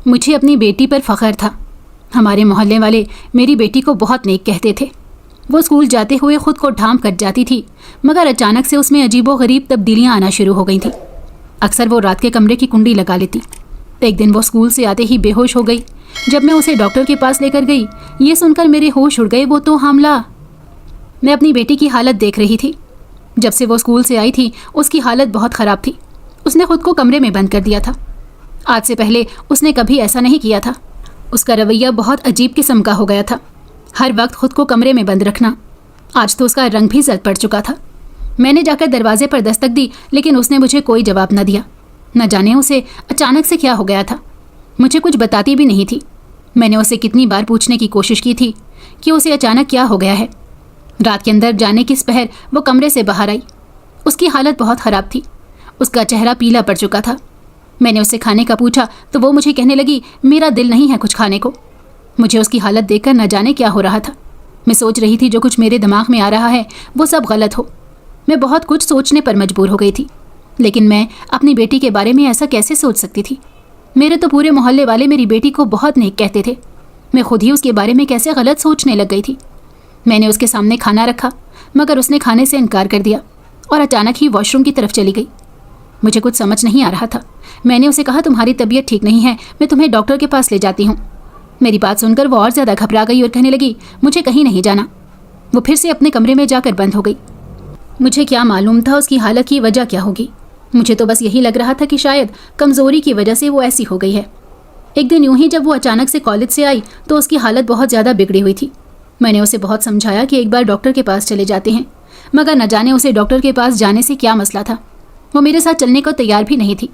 مجھے اپنی بیٹی پر فخر تھا۔ ہمارے محلے والے میری بیٹی کو بہت نیک کہتے تھے۔ وہ اسکول جاتے ہوئے خود کو ڈھانپ کر جاتی تھی، مگر اچانک سے اس میں عجیب و غریب تبدیلیاں آنا شروع ہو گئی تھیں۔ اکثر وہ رات کے کمرے کی کنڈی لگا لیتی۔ ایک دن وہ اسکول سے آتے ہی بے ہوش ہو گئی۔ جب میں اسے ڈاکٹر کے پاس لے کر گئی، یہ سن کر میرے ہوش اڑ گئے، وہ تو حاملہ۔ میں اپنی بیٹی کی حالت دیکھ رہی تھی۔ جب سے وہ اسکول سے آئی تھی اس کی حالت بہت خراب تھی۔ اس نے خود کو کمرے میں بند کر دیا تھا۔ آج سے پہلے اس نے کبھی ایسا نہیں کیا تھا۔ اس کا رویہ بہت عجیب قسم کا ہو گیا تھا، ہر وقت خود کو کمرے میں بند رکھنا۔ آج تو اس کا رنگ بھی زرد پڑ چکا تھا۔ میں نے جا کر دروازے پر دستک دی، لیکن اس نے مجھے کوئی جواب نہ دیا۔ نہ جانے اسے اچانک سے کیا ہو گیا تھا۔ مجھے کچھ بتاتی بھی نہیں تھی۔ میں نے اسے کتنی بار پوچھنے کی کوشش کی تھی کہ اسے اچانک کیا ہو گیا ہے۔ رات کے اندر جانے کی پہر وہ کمرے سے باہر آئی۔ اس کی حالت بہت خراب تھی۔ اس کا چہرہ پیلا پڑ چکا تھا۔ میں نے اس سے کھانے کا پوچھا تو وہ مجھے کہنے لگی، میرا دل نہیں ہے کچھ کھانے کو۔ مجھے اس کی حالت دیکھ کر نہ جانے کیا ہو رہا تھا۔ میں سوچ رہی تھی جو کچھ میرے دماغ میں آ رہا ہے وہ سب غلط ہو۔ میں بہت کچھ سوچنے پر مجبور ہو گئی تھی، لیکن میں اپنی بیٹی کے بارے میں ایسا کیسے سوچ سکتی تھی؟ میرے تو پورے محلے والے میری بیٹی کو بہت نیک کہتے تھے۔ میں خود ہی اس کے بارے میں کیسے غلط سوچنے لگ گئی تھی۔ میں نے اس کے سامنے کھانا رکھا، مگر اس نے کھانے سے انکار کر دیا اور اچانک ہی واش روم کی طرف چلی گئی۔ مجھے کچھ سمجھ نہیں آ رہا تھا۔ میں نے اسے کہا، تمہاری طبیعت ٹھیک نہیں ہے، میں تمہیں ڈاکٹر کے پاس لے جاتی ہوں۔ میری بات سن کر وہ اور زیادہ گھبرا گئی اور کہنے لگی، مجھے کہیں نہیں جانا۔ وہ پھر سے اپنے کمرے میں جا کر بند ہو گئی۔ مجھے کیا معلوم تھا اس کی حالت کی وجہ کیا ہوگی۔ مجھے تو بس یہی لگ رہا تھا کہ شاید کمزوری کی وجہ سے وہ ایسی ہو گئی ہے۔ ایک دن یوں ہی جب وہ اچانک سے کالج سے آئی تو اس کی حالت بہت زیادہ بگڑی ہوئی تھی۔ میں نے اسے بہت سمجھایا کہ ایک بار ڈاکٹر کے پاس چلے جاتے ہیں، مگر نہ جانے اسے ڈاکٹر کے پاس جانے سے کیا مسئلہ تھا۔ وہ میرے ساتھ چلنے کو تیار بھی نہیں تھی۔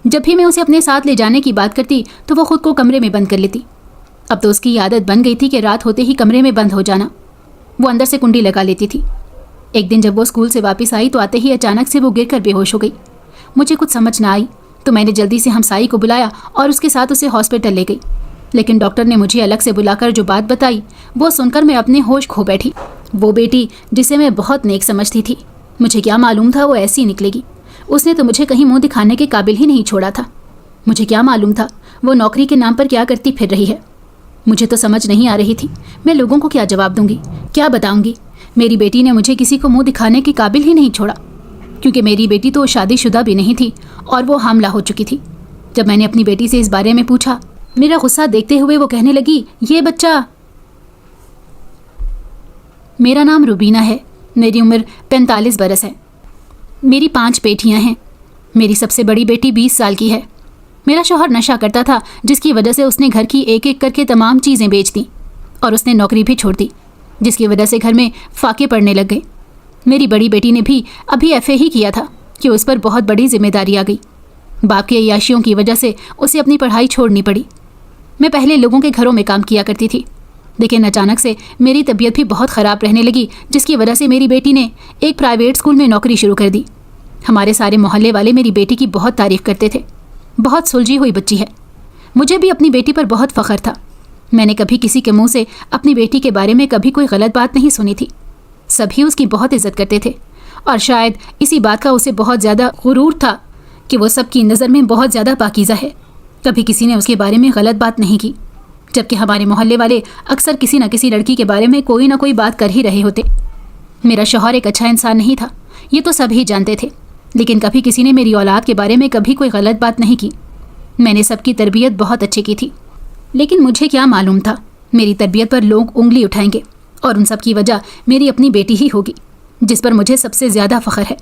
جب بھی میں اسے اپنے ساتھ لے جانے کی بات کرتی تو وہ خود کو کمرے میں بند کر لیتی۔ اب تو اس کی عادت بن گئی تھی کہ رات ہوتے ہی کمرے میں بند ہو جانا۔ وہ اندر سے کنڈی لگا لیتی تھی۔ ایک دن جب وہ اسکول سے واپس آئی تو آتے ہی اچانک سے وہ گر کر بے ہوش ہو گئی۔ مجھے کچھ سمجھ نہ آئی تو میں نے جلدی سے ہمسائی کو بلایا اور اس کے ساتھ اسے ہاسپٹل لے گئی، لیکن ڈاکٹر نے مجھے الگ سے بلا کر جو بات بتائی وہ سن کر میں اپنے ہوش کھو بیٹھی۔ وہ بیٹی جسے میں بہت نیک سمجھتی تھی، مجھے کیا معلوم تھا وہ ایسی نکلے گی۔ اس نے تو مجھے کہیں منہ دکھانے کے قابل ہی نہیں چھوڑا تھا۔ مجھے کیا معلوم تھا وہ نوکری کے نام پر کیا کرتی پھر رہی ہے۔ مجھے تو سمجھ نہیں آ رہی تھی میں لوگوں کو کیا جواب دوں گی، کیا بتاؤں گی۔ میری بیٹی نے مجھے کسی کو منہ دکھانے کے قابل ہی نہیں چھوڑا، کیونکہ میری بیٹی تو شادی شدہ بھی نہیں تھی اور وہ حاملہ ہو چکی تھی۔ جب میں نے اپنی بیٹی سے اس بارے میں پوچھا، میرا غصہ دیکھتے ہوئے وہ کہنے لگی، یہ بچہ، میرا نام روبینہ ہے، میری عمر 45 برس ہے، میری 5 بیٹیاں ہیں، میری سب سے بڑی بیٹی 20 سال کی ہے۔ میرا شوہر نشہ کرتا تھا، جس کی وجہ سے اس نے گھر کی ایک ایک کر کے تمام چیزیں بیچ دیں اور اس نے نوکری بھی چھوڑ دی، جس کی وجہ سے گھر میں فاقے پڑنے لگ گئے۔ میری بڑی بیٹی نے بھی ابھی ایف اے ہی کیا تھا کہ اس پر بہت بڑی ذمہ داری آ گئی۔ باپ کی عیاشیوں کی وجہ سے اسے اپنی پڑھائی چھوڑنی پڑی۔ میں پہلے لوگوں کے گھروں میں کام کیا کرتی تھی، لیکن اچانک سے میری طبیعت بھی بہت خراب رہنے لگی، جس کی وجہ سے میری بیٹی نے ایک پرائیویٹ اسکول میں نوکری شروع کر دی۔ ہمارے سارے محلے والے میری بیٹی کی بہت تعریف کرتے تھے، بہت سلجھی ہوئی بچی ہے۔ مجھے بھی اپنی بیٹی پر بہت فخر تھا۔ میں نے کبھی کسی کے منہ سے اپنی بیٹی کے بارے میں کبھی کوئی غلط بات نہیں سنی تھی۔ سبھی اس کی بہت عزت کرتے تھے، اور شاید اسی بات کا اسے بہت زیادہ غرور تھا کہ وہ سب کی نظر میں بہت زیادہ پاکیزہ ہے۔ کبھی کسی نے اس کے بارے میں غلط بات نہیں کی، جبکہ ہمارے محلے والے اکثر کسی نہ کسی لڑکی کے بارے میں کوئی نہ کوئی بات کر ہی رہے ہوتے۔ میرا شوہر ایک اچھا انسان نہیں تھا، یہ تو سب ہی جانتے تھے، لیکن کبھی کسی نے میری اولاد کے بارے میں کبھی کوئی غلط بات نہیں کی۔ میں نے سب کی تربیت بہت اچھی کی تھی، لیکن مجھے کیا معلوم تھا میری تربیت پر لوگ انگلی اٹھائیں گے، اور ان سب کی وجہ میری اپنی بیٹی ہی ہوگی، جس پر مجھے سب سے زیادہ فخر ہے۔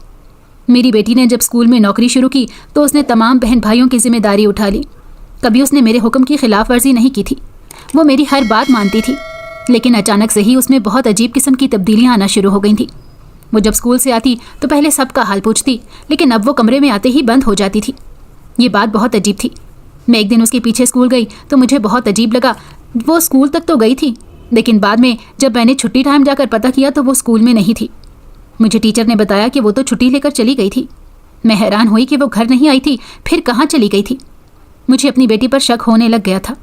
میری بیٹی نے جب اسکول میں نوکری شروع کی تو اس نے تمام بہن بھائیوں کی ذمہ داری اٹھا لی۔ کبھی اس نے میرے حکم کی خلاف ورزی نہیں کی تھی، وہ میری ہر بات مانتی تھی، لیکن اچانک سے ہی اس میں بہت عجیب قسم کی تبدیلیاں آنا شروع ہو گئی تھیں۔ وہ جب اسکول سے آتی تو پہلے سب کا حال پوچھتی، لیکن اب وہ کمرے میں آتے ہی بند ہو جاتی تھی۔ یہ بات بہت عجیب تھی۔ میں ایک دن اس کے پیچھے اسکول گئی تو مجھے بہت عجیب لگا۔ وہ اسکول تک تو گئی تھی، لیکن بعد میں جب میں نے چھٹی ٹائم جا کر پتہ کیا تو وہ اسکول میں نہیں تھی۔ مجھے ٹیچر نے بتایا کہ وہ تو چھٹی لے کر چلی گئی تھی۔ میں حیران ہوئی کہ وہ گھر نہیں آئی تھی، پھر کہاں چلی گئی تھی۔ مجھے اپنی بیٹی پر شک ہونے لگ گیا تھا۔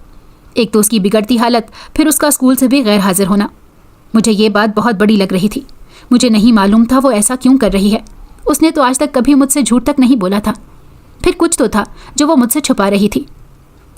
ایک تو اس کی بگڑتی حالت، پھر اس کا اسکول سے بھی غیر حاضر ہونا۔ مجھے یہ بات بہت بڑی لگ رہی تھی۔ مجھے نہیں معلوم تھا وہ ایسا کیوں کر رہی ہے۔ اس نے تو آج تک کبھی مجھ سے جھوٹ تک نہیں بولا تھا، پھر کچھ تو تھا جو وہ مجھ سے چھپا رہی تھی۔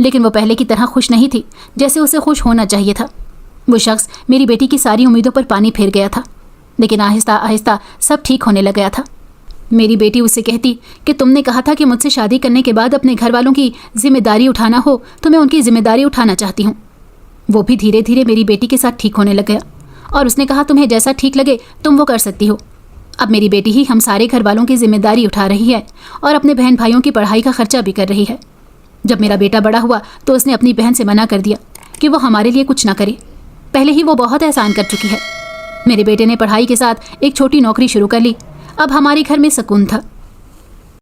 لیکن وہ پہلے کی طرح خوش نہیں تھی جیسے اسے خوش ہونا چاہیے تھا۔ وہ شخص میری بیٹی کی ساری امیدوں پر پانی پھیر گیا تھا، لیکن آہستہ آہستہ سب ٹھیک ہونے لگ گیا تھا۔ میری بیٹی اس سے کہتی کہ تم نے کہا تھا کہ مجھ سے شادی کرنے کے بعد اپنے گھر والوں کی ذمہ داری اٹھانا ہو تو میں ان کی ذمہ داری اٹھانا چاہتی ہوں۔ وہ بھی دھیرے دھیرے میری بیٹی کے ساتھ ٹھیک ہونے لگ گیا اور اس نے کہا تمہیں جیسا ٹھیک لگے تم وہ کر سکتی ہو۔ اب میری بیٹی ہی ہم سارے گھر والوں کی ذمہ داری اٹھا رہی ہے اور اپنے بہن بھائیوں کی پڑھائی کا خرچہ بھی کر رہی ہے۔ جب میرا بیٹا بڑا ہوا تو اس نے اپنی بہن سے منع کر دیا کہ وہ ہمارے لیے کچھ نہ کرے، پہلے ہی وہ بہت احسان کر چکی ہے۔ میرے بیٹے نے پڑھائی کے ساتھ ایک چھوٹی نوکری شروع کر لی۔ اب ہمارے گھر میں سکون تھا۔